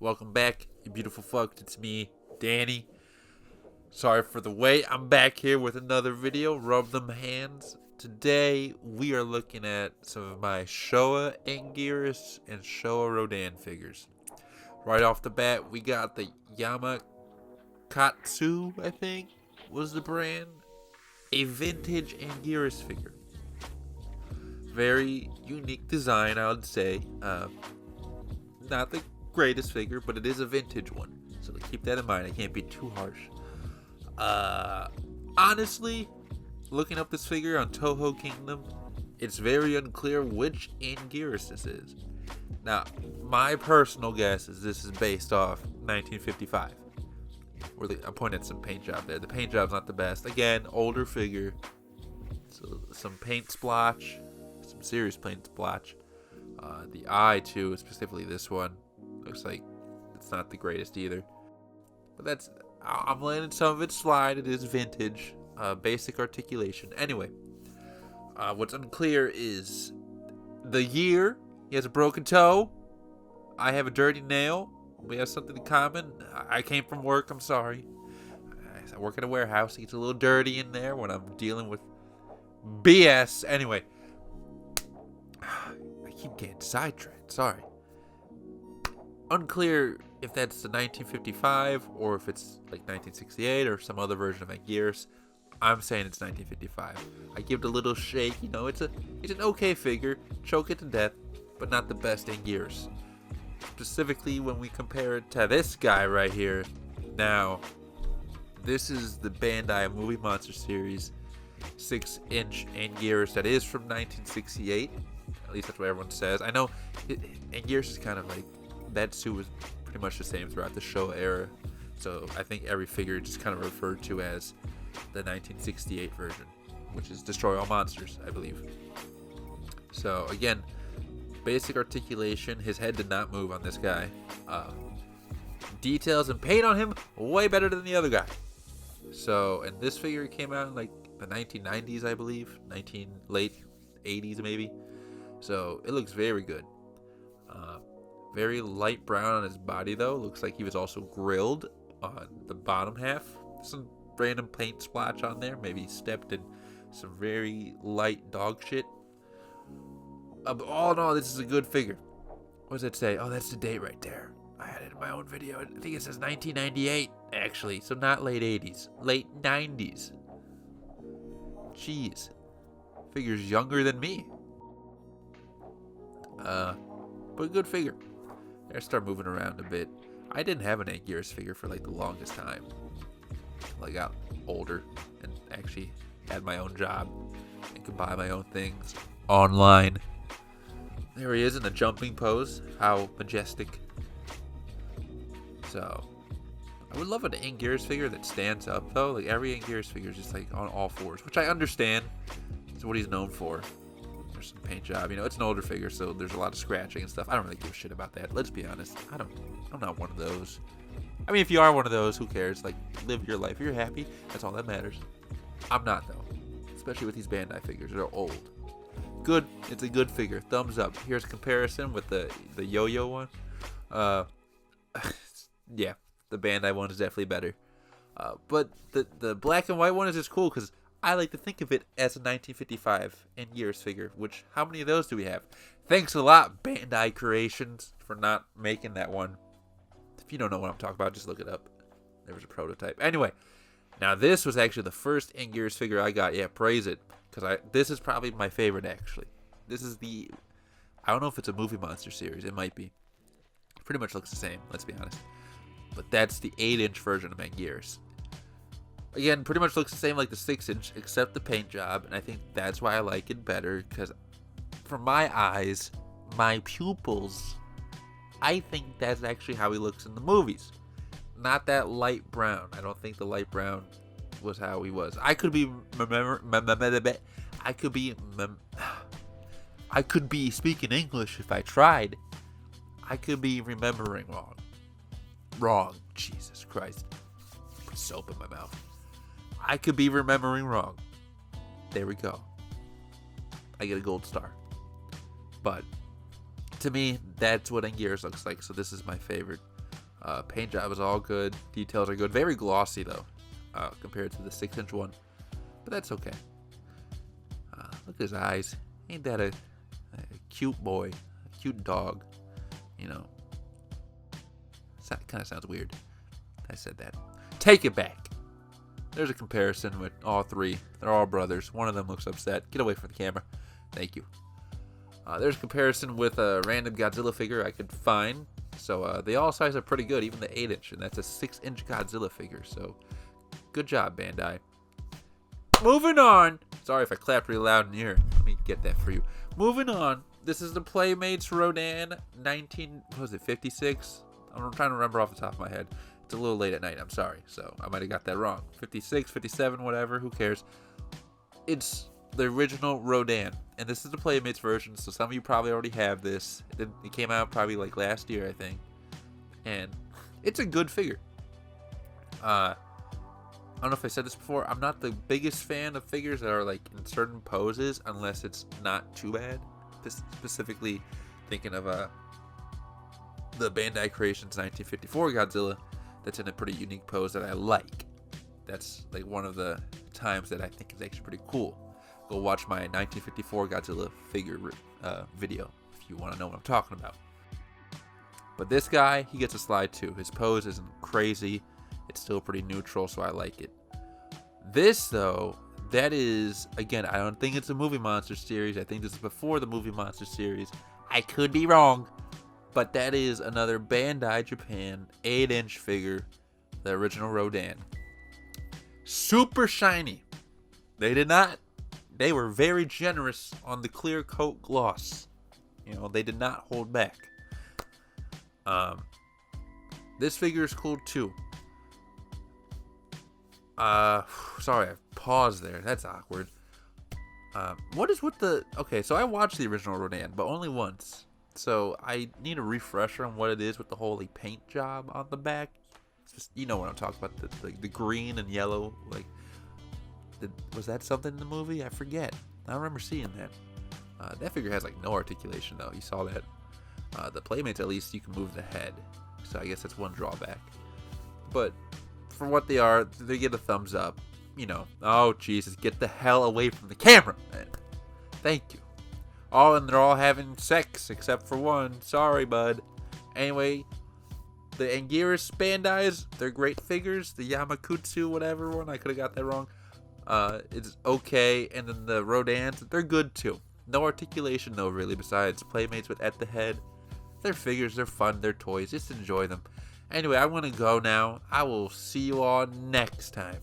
Welcome back, you beautiful fucks. It's me, Danny. Sorry for the wait. I'm back here with another video. Rub them hands. Today, we are looking at some of my Showa Anguirus and Showa Rodan figures. Right off the bat, we got the Yamakatsu, I think, was the brand. A vintage Anguirus figure. Very unique design, I would say. Not the greatest figure, but it is a vintage one, so keep that in mind. I can't be too harsh. Honestly, looking up this figure on Toho Kingdom, it's very unclear which Anguirus this is. Now, my personal guess is this is based off 1955. I'm pointing at some paint job there. The paint job's not the best. Again, older figure, so some paint splotch, some serious paint splotch. The eye too, specifically this one, looks like it's not the greatest either. But I'm letting some of it slide. It is vintage, basic articulation. Anyway, what's unclear is the year. He has a broken toe. I have a dirty nail. We have something in common. I came from work. I'm sorry. I work at a warehouse. It gets a little dirty in there when I'm dealing with BS. Anyway, I keep getting sidetracked. Sorry. Unclear if that's the 1955 or if it's like 1968 or some other version of Anguirus. I'm saying it's 1955. I give it a little shake. You know, it's an okay figure. Choke it to death, but not the best Anguirus. Specifically when we compare it to this guy right here. Now, this is the Bandai Movie Monster Series 6-inch Anguirus that is from 1968. At least that's what everyone says. I know Anguirus is kind of like, that suit was pretty much the same throughout the Showa era. So I think every figure is just kind of referred to as the 1968 version, which is Destroy All Monsters, I believe. So again, basic articulation. His head did not move on this guy. Details and paint on him way better than the other guy. So, and this figure came out in like the 1990s, I believe, late 80s maybe. So it looks very good. Very light brown on his body though. Looks like he was also grilled on the bottom half. Some random paint splotch on there. Maybe he stepped in some very light dog shit. All in all, this is a good figure. What does it say? Oh, that's the date right there. I had it in my own video. I think it says 1998, actually. So not late 80s. Late 90s. Jeez. Figure's younger than me. But a good figure. I start moving around a bit. I didn't have an Anguirus figure for like the longest time. I got older and actually had my own job and could buy my own things online. There he is in the jumping pose. How majestic. So, I would love an Anguirus figure that stands up though. Like every Anguirus figure is just like on all fours, which I understand. It's what he's known for. There's some paint job. You know, it's an older figure, so there's a lot of scratching and stuff. I don't really give a shit about that. Let's be honest. I'm not one of those. I mean, if you are one of those, who cares? Like, live your life. If you're happy, that's all that matters. I'm not though. Especially with these Bandai figures. They're old. Good. It's a good figure. Thumbs up. Here's a comparison with the yo-yo one. Yeah, the Bandai one is definitely better. But the black and white one is just cool because I like to think of it as a 1955 Anguirus figure, which, how many of those do we have? Thanks a lot, Bandai Creations, for not making that one. If you don't know what I'm talking about, just look it up. There was a prototype. Anyway, now this was actually the first Anguirus figure I got. Yeah, praise it. Because this is probably my favorite, actually. This is I don't know if it's a Movie Monster series. It might be. It pretty much looks the same, let's be honest. But that's the 8-inch version of Anguirus. Again, pretty much looks the same like the 6-inch, except the paint job. And I think that's why I like it better. Because for my eyes, my pupils, I think that's actually how he looks in the movies. Not that light brown. I don't think the light brown was how he was. I could be speaking English if I tried. I could be remembering wrong. Jesus Christ. Put soap in my mouth. I could be remembering wrong. There we go. I get a gold star. But to me, that's what Anguirus looks like. So this is my favorite. Paint job is all good. Details are good. Very glossy though, compared to the 6-inch one, but that's okay. Look at his eyes. Ain't that a cute boy, a cute dog? You know, that kind of sounds weird. I said that. Take it back. There's a comparison with all three. They're all brothers. One of them looks upset. Get away from the camera. Thank you. There's a comparison with a random Godzilla figure I could find. So they all size are pretty good, even the 8-inch, and that's a 6-inch Godzilla figure. So good job, Bandai. Moving on. Sorry if I clapped really loud in here. Let me get that for you. Moving on. This is the Playmates Rodan 56? I'm trying to remember off the top of my head. It's a little late at night. I'm sorry. So I might have got that wrong. 56, 57, whatever. Who cares? It's the original Rodan. And this is the Playmates version. So some of you probably already have this. It came out probably like last year, I think. And it's a good figure. I don't know if I said this before. I'm not the biggest fan of figures that are like in certain poses unless it's not too bad. Specifically thinking of the Bandai Creations 1954 Godzilla that's in a pretty unique pose that I like. That's like one of the times that I think is actually pretty cool. Go watch my 1954 Godzilla figure video if you want to know what I'm talking about. But this guy, he gets a slide too. His pose isn't crazy. It's still pretty neutral, so I like it. This, though, that is, again, I don't think it's a Movie Monster series. I think this is before the Movie Monster series. I could be wrong. But that is another Bandai Japan 8-inch figure, the original Rodan. Super shiny. They were very generous on the clear coat gloss. You know, they did not hold back. This figure is cool too. Sorry, I paused there. That's awkward. What is with the... Okay, so I watched the original Rodan, but only once. So I need a refresher on what it is with the whole like, paint job on the back. It's just, you know what I'm talking about. The green and yellow. Like, was that something in the movie? I forget. I don't remember seeing that. That figure has like no articulation though. You saw that. The Playmates, at least, you can move the head. So I guess that's one drawback. But for what they are, they get a thumbs up. You know, oh Jesus, get the hell away from the camera. Thank you. Oh, and they're all having sex except for one. Sorry, bud. Anyway, the Anguirus Bandais, they're great figures. The Yamakatsu whatever one, I could have got that wrong. It's okay. And then the Rodans, they're good too. No articulation though, really, besides Playmates with at the head. They're figures, they're fun, they're toys. Just enjoy them. Anyway, I want to go now. I will see you all next time.